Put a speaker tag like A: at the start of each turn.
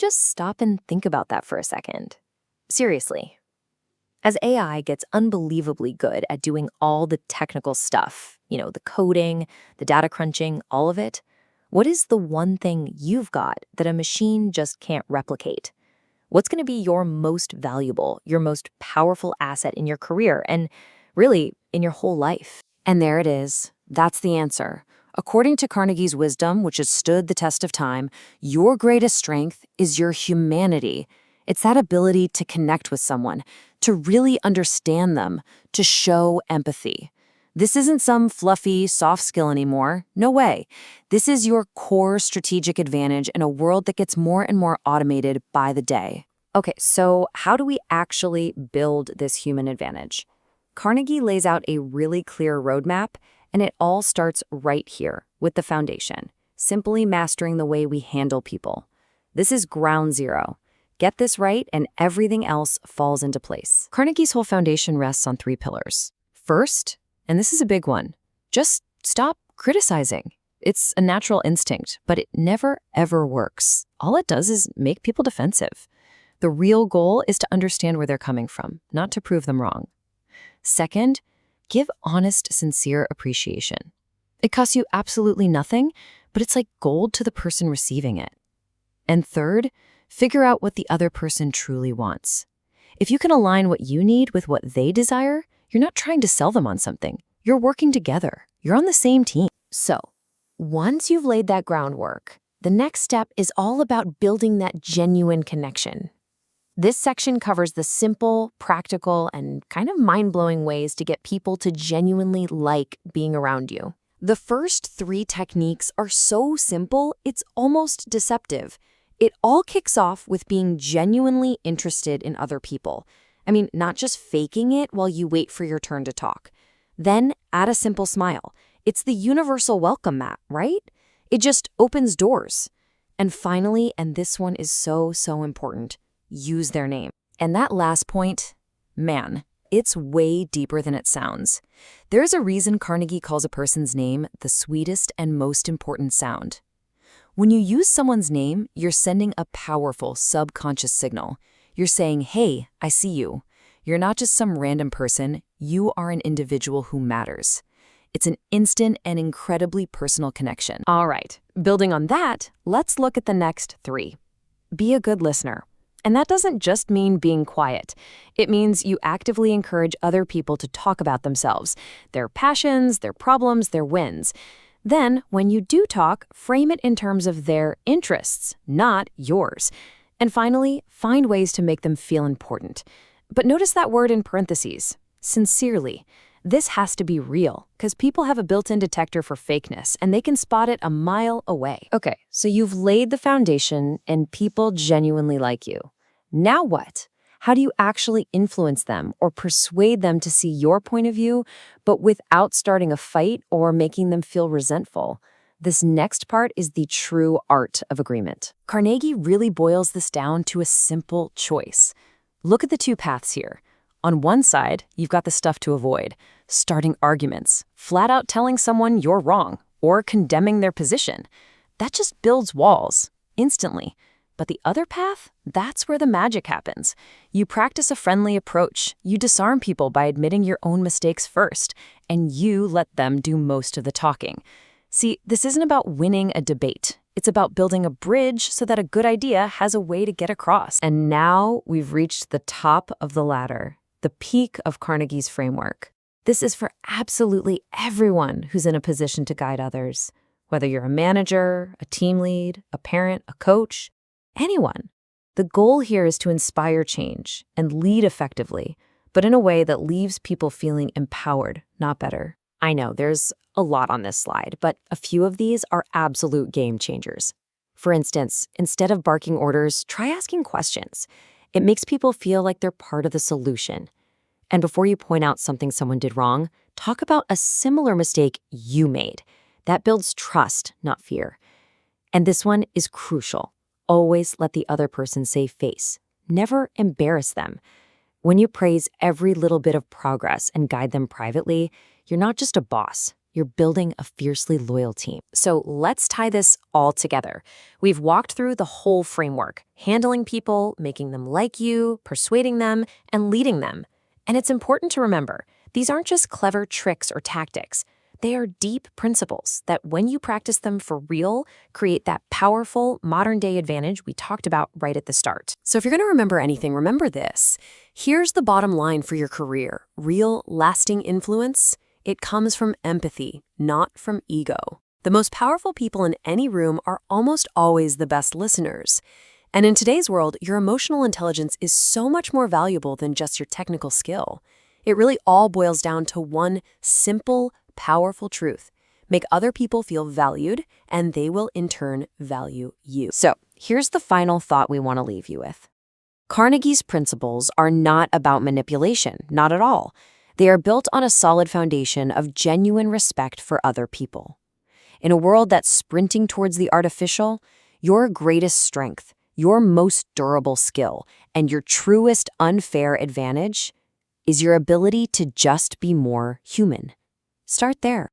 A: Just stop and think about that for a second. Seriously. As AI gets unbelievably good at doing all the technical stuff, the coding, the data crunching, all of it, what is the one thing you've got that a machine just can't replicate? What's going to be your most valuable, your most powerful asset in your career and really in your whole life?
B: And there it is. That's the answer. According to Carnegie's wisdom, which has stood the test of time, your greatest strength is your humanity. It's that ability to connect with someone, to really understand them, to show empathy. This isn't some fluffy, soft skill anymore. No way. This is your core strategic advantage in a world that gets more and more automated by the day. Okay, so how do we actually build this human advantage? Carnegie lays out a really clear roadmap, and it all starts right here with the foundation, simply mastering the way we handle people. This is ground zero. Get this right, and everything else falls into place. Carnegie's whole foundation rests on 3 pillars. First, and this is a big one, just stop criticizing. It's a natural instinct, but it never, ever works. All it does is make people defensive. The real goal is to understand where they're coming from, not to prove them wrong. Second, give honest, sincere appreciation. It costs you absolutely nothing, but it's like gold to the person receiving it. And third, figure out what the other person truly wants. If you can align what you need with what they desire, you're not trying to sell them on something. You're working together. You're on the same team. So, once you've laid that groundwork, the next step is all about building that genuine connection. This section covers the simple, practical, and kind of mind-blowing ways to get people to genuinely like being around you. The first 3 techniques are so simple, it's almost deceptive. It all kicks off with being genuinely interested in other people. I mean, not just faking it while you wait for your turn to talk. Then add a simple smile. It's the universal welcome mat, right? It just opens doors. And finally, and this one is so important, use their name. And that last point, man, it's way deeper than it sounds. There's a reason Carnegie calls a person's name the sweetest and most important sound. When you use someone's name, you're sending a powerful subconscious signal. You're saying, hey, I see you. You're not just some random person, you are an individual who matters. It's an instant and incredibly personal connection. All right, building on that, let's look at the next 3. Be a good listener. And that doesn't just mean being quiet. It means you actively encourage other people to talk about themselves, their passions, their problems, their wins. Then, when you do talk, frame it in terms of their interests, not yours. And finally, find ways to make them feel important. But notice that word in parentheses, sincerely. This has to be real, because people have a built-in detector for fakeness, and they can spot it a mile away. Okay, so you've laid the foundation, and people genuinely like you. Now what? How do you actually influence them or persuade them to see your point of view, but without starting a fight or making them feel resentful? This next part is the true art of agreement. Carnegie really boils this down to a simple choice. Look at the 2 paths here. On one side, you've got the stuff to avoid, starting arguments, flat out telling someone you're wrong, or condemning their position. That just builds walls, instantly. But the other path, that's where the magic happens. You practice a friendly approach. You disarm people by admitting your own mistakes first, and you let them do most of the talking. See, this isn't about winning a debate. It's about building a bridge so that a good idea has a way to get across. And now we've reached the top of the ladder, the peak of Carnegie's framework. This is for absolutely everyone who's in a position to guide others, whether you're a manager, a team lead, a parent, a coach, anyone. The goal here is to inspire change and lead effectively, but in a way that leaves people feeling empowered, not better. I know there's a lot on this slide, but a few of these are absolute game changers. For instance, instead of barking orders, try asking questions. It makes people feel like they're part of the solution. And before you point out something someone did wrong, talk about a similar mistake you made. That builds trust, not fear. And this one is crucial. Always let the other person save face. Never embarrass them. When you praise every little bit of progress and guide them privately, you're not just a boss.
A: You're building a fiercely loyal team. So let's tie this all together. We've walked through the whole framework, handling people, making them like you, persuading them, and leading them. And it's important to remember, these aren't just clever tricks or tactics. They are deep principles that, when you practice them for real, create that powerful modern-day advantage we talked about right at the start.
B: So if you're going to remember anything, remember this. Here's the bottom line for your career. Real, lasting influence, it comes from empathy, not from ego. The most powerful people in any room are almost always the best listeners. And in today's world, your emotional intelligence is so much more valuable than just your technical skill. It really all boils down to one simple, powerful truth. Make other people feel valued, and they will in turn value you.
A: So here's the final thought we want to leave you with. Carnegie's principles are not about manipulation, not at all. They are built on a solid foundation of genuine respect for other people. In a world that's sprinting towards the artificial, your greatest strength, your most durable skill, and your truest unfair advantage is your ability to just be more human. Start there.